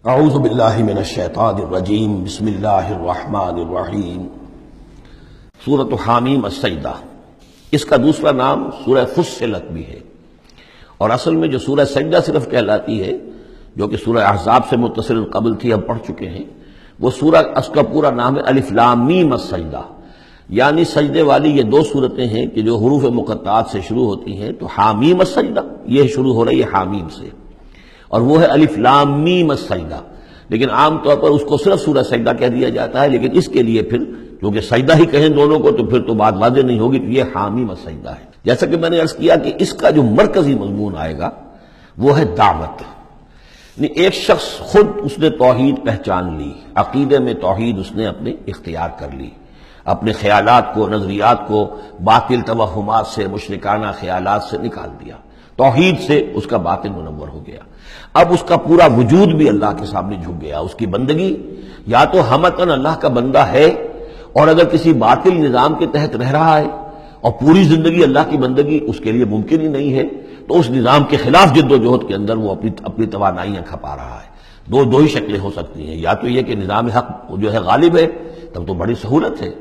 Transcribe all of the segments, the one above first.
اعوذ باللہ من الشیطان الرجیم بسم اللہ الرحمن الرحیم سورۃ حامیم السجدہ، اس کا دوسرا نام سورہ فصلت بھی ہے، اور اصل میں جو سورہ سجدہ صرف کہلاتی ہے، جو کہ سورہ احزاب سے متصل قبل تھی، ہم پڑھ چکے ہیں، وہ سورہ اس کا پورا نام ہے الف لام میم السجدہ، یعنی سجدے والی یہ دو صورتیں ہیں کہ جو حروف مقطعات سے شروع ہوتی ہیں، تو حامیم السجدہ یہ شروع ہو رہی ہے حامیم سے، اور وہ ہے الف لام میم السجدہ، لیکن عام طور پر اس کو صرف سورہ سجدہ کہہ دیا جاتا ہے، لیکن اس کے لیے پھر کیونکہ سجدہ ہی کہیں دونوں کو تو پھر تو بات واضح نہیں ہوگی، تو یہ حامیم السجدہ ہے۔ جیسا کہ میں نے عرض کیا کہ اس کا جو مرکزی مضمون آئے گا وہ ہے دعوت، یعنی ایک شخص خود اس نے توحید پہچان لی، عقیدے میں توحید اس نے اپنے اختیار کر لی، اپنے خیالات کو، نظریات کو باطل توہمات سے، مشرکانہ خیالات سے نکال دیا، توحید سے اس کا باطن منور ہو گیا۔ اب اس کا پورا وجود بھی اللہ کے سامنے جھک گیا، اس کی بندگی یا تو ہمتاً اللہ کا بندہ ہے، اور اگر کسی باطل نظام کے تحت رہ رہا ہے اور پوری زندگی اللہ کی بندگی اس کے لیے ممکن ہی نہیں ہے، تو اس نظام کے خلاف جد و جہد کے اندر وہ اپنی توانائیاں کھپا رہا ہے۔ دو ہی شکلیں ہو سکتی ہیں، یا تو یہ کہ نظام حق جو ہے غالب ہے، تب تو بڑی سہولت ہے،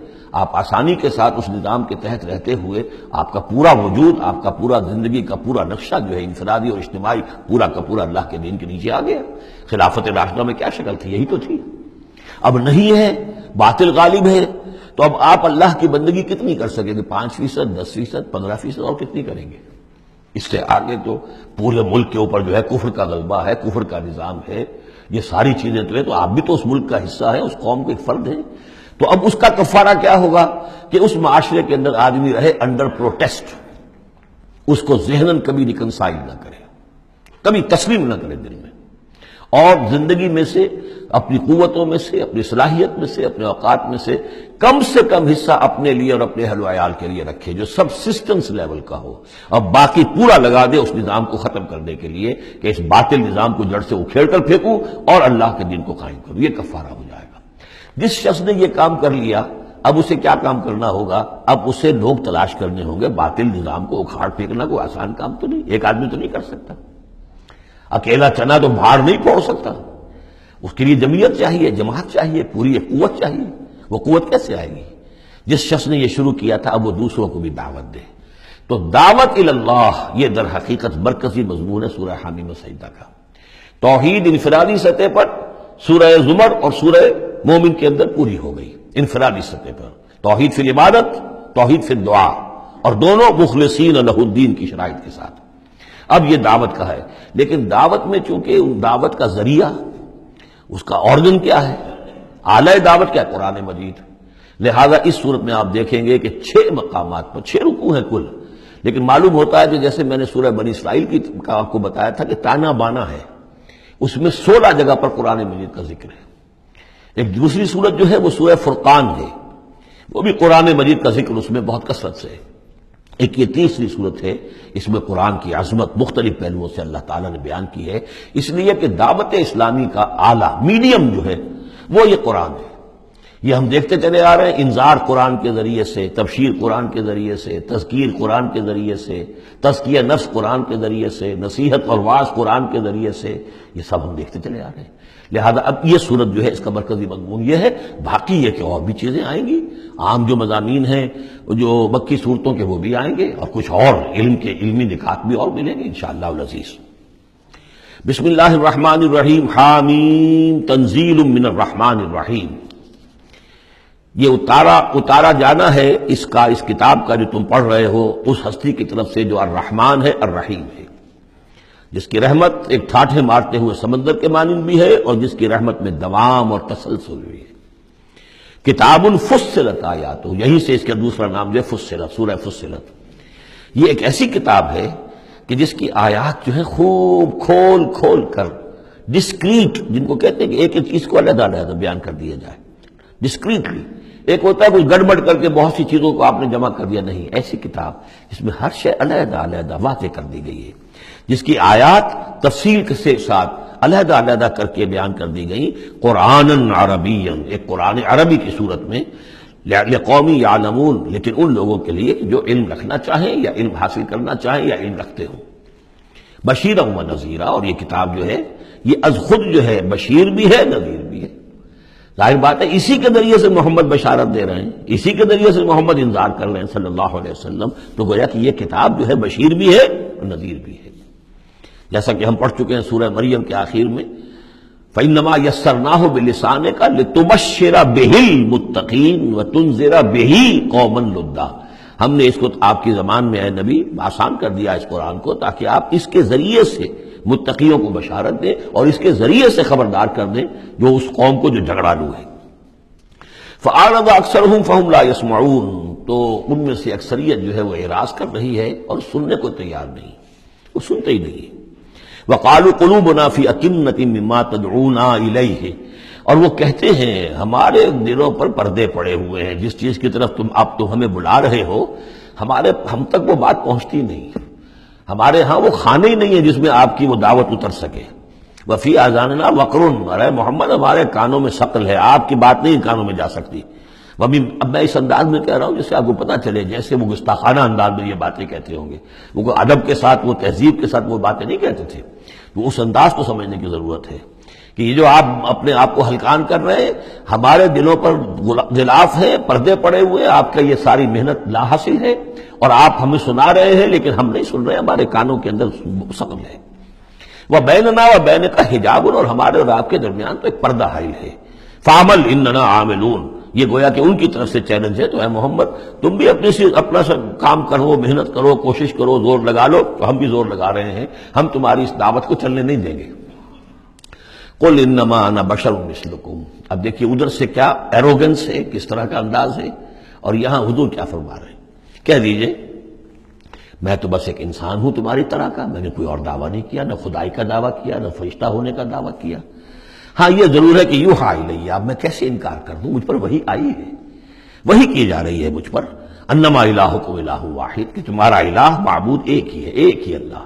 آپ آسانی کے ساتھ اس نظام کے تحت رہتے ہوئے آپ کا پورا وجود، آپ کا پورا زندگی کا پورا نقشہ جو ہے انفرادی اور اجتماعی پورا کا پورا اللہ کے دین کے نیچے آ گیا۔ خلافت راشدہ میں کیا شکل تھی؟ یہی تو تھی۔ اب نہیں ہے، باطل غالب ہے، تو اب آپ اللہ کی بندگی کتنی کر سکیں گے؟ 5%، 10%، 15%، اور کتنی کریں گے؟ اس سے آگے تو پورے ملک کے اوپر جو ہے کفر کا غلبہ ہے، کفر کا نظام ہے، یہ ساری چیزیں تو ہے، تو آپ بھی تو اس ملک کا حصہ ہے، اس قوم کے ایک فرد ہیں۔ تو اب اس کا کفارہ کیا ہوگا کہ اس معاشرے کے اندر آدمی رہے انڈر پروٹیسٹ، اس کو ذہناً کبھی ریکنسائل نہ کرے، کبھی تسلیم نہ کرے دل میں، اور زندگی میں سے، اپنی قوتوں میں سے، اپنی صلاحیت میں سے، اپنے اوقات میں سے کم حصہ اپنے لیے اور اپنے اہل و عیال کے لیے رکھے، جو سب سسٹنس لیول کا ہو، اور باقی پورا لگا دے اس نظام کو ختم کرنے کے لیے کہ اس باطل نظام کو جڑ سے اکھیڑ کر پھینکوں اور اللہ کے دین کو قائم کروں۔ یہ کفارہ ہو جائے گا۔ جس شخص نے یہ کام کر لیا، اب اسے کیا کام کرنا ہوگا؟ اب اسے لوگ تلاش کرنے ہوں گے۔ باطل نظام کو اکھاڑ پھینکنا کوئی آسان کام تو نہیں، ایک آدمی تو نہیں کر سکتا، اکیلا چنا تو بھاڑ نہیں پھوڑ سکتا، اس کے لیے جمعیت چاہیے، جماعت چاہیے، پوری ایک قوت چاہیے۔ وہ قوت کیسے آئے گی؟ جس شخص نے یہ شروع کیا تھا اب وہ دوسروں کو بھی دعوت دے۔ تو دعوت اللہ یہ در حقیقت مرکزی مضمون ہے سورہ حامیم السجدہ کا۔ توحید انفرادی سطح پر سورہ زمر اور سورہ مومن کے اندر پوری ہو گئی، انفرادی سطح پر توحید فی العبادت، توحید فی الدعا، اور دونوں مخلصین لہ الدین کی شرائط کے ساتھ۔ اب یہ دعوت کا ہے، لیکن دعوت میں چونکہ دعوت کا ذریعہ، اس کا آرگن کیا ہے، اعلی دعوت کیا ہے؟ قرآن مجید۔ لہذا اس صورت میں آپ دیکھیں گے کہ 6 مقامات پر 6 رکوع ہیں کل، لیکن معلوم ہوتا ہے کہ جیسے میں نے سورہ بنی اسرائیل کا آپ کو بتایا تھا کہ تانا بانا ہے، اس میں 16 جگہ پر قرآن مجید کا ذکر ہے۔ ایک دوسری صورت جو ہے وہ سورہ فرقان ہے، وہ بھی قرآن مجید کا ذکر اس میں بہت کثرت سے ہے۔ ایک یہ تیسری صورت ہے، اس میں قرآن کی عظمت مختلف پہلوؤں سے اللہ تعالیٰ نے بیان کی ہے، اس لیے کہ دعوت اسلامی کا اعلیٰ میڈیم جو ہے وہ یہ قرآن ہے۔ یہ ہم دیکھتے چلے آ رہے ہیں، انذار قرآن کے ذریعے سے، تبشیر قرآن کے ذریعے سے، تذکیر قرآن کے ذریعے سے، تزکیہ نفس قرآن کے ذریعے سے، نصیحت اور وعظ قرآن کے ذریعے سے، یہ سب ہم دیکھتے چلے آ رہے ہیں۔ لہذا اب یہ صورت جو ہے اس کا مرکزی مضمون یہ ہے، باقی یہ کہ اور بھی چیزیں آئیں گی، عام جو مضامین ہیں جو مکی صورتوں کے وہ بھی آئیں گے، اور کچھ اور علمی نکات بھی اور ملیں گے انشاءاللہ العزیز۔ بسم اللہ الرحمن الرحیم، حامیم تنزیل من الرحمن الرحیم۔ یہ اتارا جانا ہے اس کتاب کا جو تم پڑھ رہے ہو اس ہستی کی طرف سے جو الرحمن ہے، الرحیم ہے، جس کی رحمت ایک ٹھاٹھے مارتے ہوئے سمندر کے مانند بھی ہے، اور جس کی رحمت میں دوام اور تسلسل بھی ہے۔ کتاب فصلت آیاتہ، یہیں سے اس کا دوسرا نام جو ہے فصلت، سورہ فصلت۔ یہ ایک ایسی کتاب ہے کہ جس کی آیات جو ہے خوب کھول کھول کر ڈسکریٹ، جن کو کہتے ہیں کہ ایک ایک چیز کو علیحدہ علیحدہ بیان کر دیا جائے، ڈسکریٹلی۔ ایک ہوتا ہے کچھ گڑبڑ کر کے بہت سی چیزوں کو آپ نے جمع کر دیا، نہیں، ایسی کتاب اس میں ہر شے علیحدہ علیحدہ واضح کر دی گئی ہے، جس کی آیات تفصیل کے ساتھ علیحدہ علیحدہ کر کے بیان کر دی گئی، قرآن عربی، ایک قرآن عربی کی صورت میں، لقومی یعلمون، لیکن ان لوگوں کے لیے جو علم رکھنا چاہیں یا علم حاصل کرنا چاہیں یا علم رکھتے ہوں۔ بشیرا و نذیرا، اور یہ کتاب جو ہے یہ از خود جو ہے بشیر بھی ہے نذیر بھی ہے۔ ظاہر بات ہے اسی کے ذریعے سے محمد بشارت دے رہے ہیں، اسی کے ذریعے سے محمد انذار کر رہے ہیں صلی اللہ علیہ وسلم، تو گویا کہ یہ کتاب جو ہے بشیر بھی ہے اور نذیر بھی ہے۔ جیسا کہ ہم پڑھ چکے ہیں سورہ مریم کے آخر میں، فَإِنَّمَا يَسَّرْنَاهُ بِلِسَانِكَ لِتُبَشِّرَ بِهِ الْمُتَّقِينَ وَتُنذِرَ بِهِ قَوْمًا لُدًّا، ہم نے اس کو آپ کی زبان میں اے نبی آسان کر دیا اس قرآن کو، تاکہ آپ اس کے ذریعے سے متقیوں کو بشارت دیں اور اس کے ذریعے سے خبردار کر دیں جو اس قوم کو جو جھگڑالو ہے۔ فَأَعْرَضَ أَكْثَرُهُمْ فَهُمْ لَا يَسْمَعُونَ، تو ان میں سے اکثریت جو ہے وہ اعراض کر رہی ہے اور سننے کو تیار نہیں، وہ سنتے ہی نہیں۔ وَقَالُوا قُلُوبُنَا فِي أَكِنَّةٍ مِّمَّا تَدْعُونَا إِلَيْهِ، اور وہ کہتے ہیں ہمارے دلوں پر پردے پڑے ہوئے ہیں، جس چیز کی طرف تم ہمیں بلا رہے ہو ہم تک وہ بات پہنچتی نہیں، ہمارے ہاں وہ خانے ہی نہیں ہے جس میں آپ کی وہ دعوت اتر سکے۔ وفی آذاننا وقرن، ارے محمد ہمارے کانوں میں ثقل ہے، آپ کی بات نہیں کانوں میں جا سکتی۔ اب میں اس انداز میں کہہ رہا ہوں جس سے آپ کو پتہ چلے جیسے وہ گستاخانہ انداز میں یہ باتیں کہتے ہوں گے، وہ ادب کے ساتھ وہ تہذیب کے ساتھ وہ باتیں نہیں کہتے تھے، تو اس انداز کو سمجھنے کی ضرورت ہے کہ یہ جو آپ اپنے آپ کو ہلکان کر رہے ہیں، ہمارے دلوں پر غلاف ہے، پردے پڑے ہوئے، آپ کا یہ ساری محنت لا حاصل ہے، اور آپ ہمیں سنا رہے ہیں لیکن ہم نہیں سن رہے، ہمارے کانوں کے اندر ثقل ہے۔ وَبَيْنَنَا وَبَيْنَكَ حِجَابٌ، اور ہمارے اور آپ کے درمیان تو ایک پردہ حائل ہے۔ فَعَمَلْ إِنَّنَا عَامِلُونَ، یہ گویا کہ ان کی طرف سے چیلنج ہے، تو اے محمد تم بھی اپنا کام کرو، محنت کرو، کوشش کرو، زور لگا لو، تو ہم بھی زور لگا رہے ہیں، ہم تمہاری اس دعوت کو چلنے نہیں دیں گے۔ قُلْ إِنَّمَا أَنَا بَشَرٌ مِثْلُكُمْ، اب دیکھیے ادھر سے کیا ایروگنس ہے، کس طرح کا انداز ہے، اور یہاں حضور کیا فرما رہے ہیں، کہہ دیجئے میں تو بس ایک انسان ہوں تمہاری طرح کا، میں نے کوئی اور دعویٰ نہیں کیا، نہ خدائی کا دعویٰ کیا، نہ فرشتہ ہونے کا دعویٰ کیا۔ ہاں یہ ضرور ہے کہ یوحیٰ الیہ، اب میں کیسے انکار کر دوں، مجھ پر وحی آئی ہے، وحی کی جا رہی ہے مجھ پر، انما الہکم الہ واحد، کہ تمہارا الہ معبود ایک ہی ہے، ایک ہی اللہ۔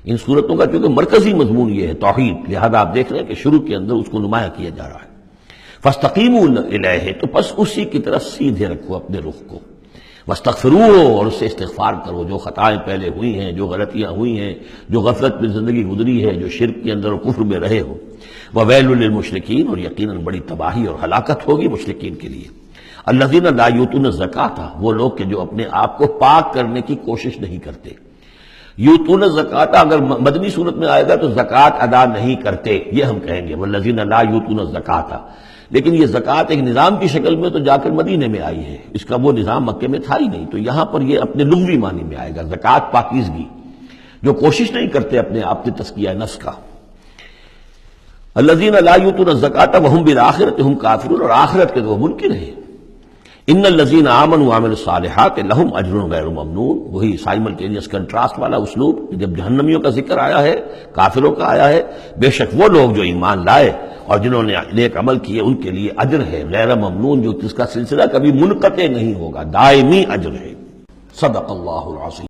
ان صورتوں کا چونکہ مرکزی مضمون یہ ہے توحید، لہذا آپ دیکھ رہے ہیں کہ شروع کے اندر اس کو نمایاں کیا جا رہا ہے۔ فاستقیموا الیہ، تو بس اسی کی طرف سیدھے رکھو اپنے رخ کو، واستغفروہ، اور اس سے استغفار کرو، جو خطائیں پہلے ہوئی ہیں، جو غلطیاں ہوئی ہیں، جو غفلت میں زندگی گزری ہے، جو شرک کے اندر اور کفر میں رہے ہو۔ وویل للمشرکین، اور یقیناً بڑی تباہی اور ہلاکت ہوگی مشرکین کے لیے۔ الذین لا یؤتون الزکاۃ، وہ لوگ کہ جو اپنے آپ کو پاک کرنے کی کوشش نہیں کرتے۔ یؤتون الزکاۃ اگر مدنی صورت میں آئے گا تو زکوٰۃ ادا نہیں کرتے، یہ ہم کہیں گے والذین لا یؤتون الزکاۃ، لیکن یہ زکوٰۃ ایک نظام کی شکل میں تو جا کر مدینے میں آئی ہے، اس کا وہ نظام مکے میں تھا ہی نہیں، تو یہاں پر یہ اپنے لغوی معنی میں آئے گا، زکوٰۃ پاکیزگی، جو کوشش نہیں کرتے اپنے آپ کے تزکیہ نفس کا۔ الذین لا یؤتون الزکاۃ وهم بالآخرۃ هم کافرون، اور آخرت کے تو وہ منکر ہیں۔ ان الذین آمنوا وعملوا الصالحات لهم اجر غیر ممنون، وہی سائملٹینیس کنٹراسٹ والا اسلوب، جب جہنمیوں کا ذکر آیا ہے، کافروں کا آیا ہے، بے شک وہ لوگ جو ایمان لائے اور جنہوں نے نیک عمل کیے ان کے لیے اجر ہے غیر ممنون، جو جس کا سلسلہ کبھی منقطع نہیں ہوگا، دائمی اجر ہے۔ صدق اللہ العظیم۔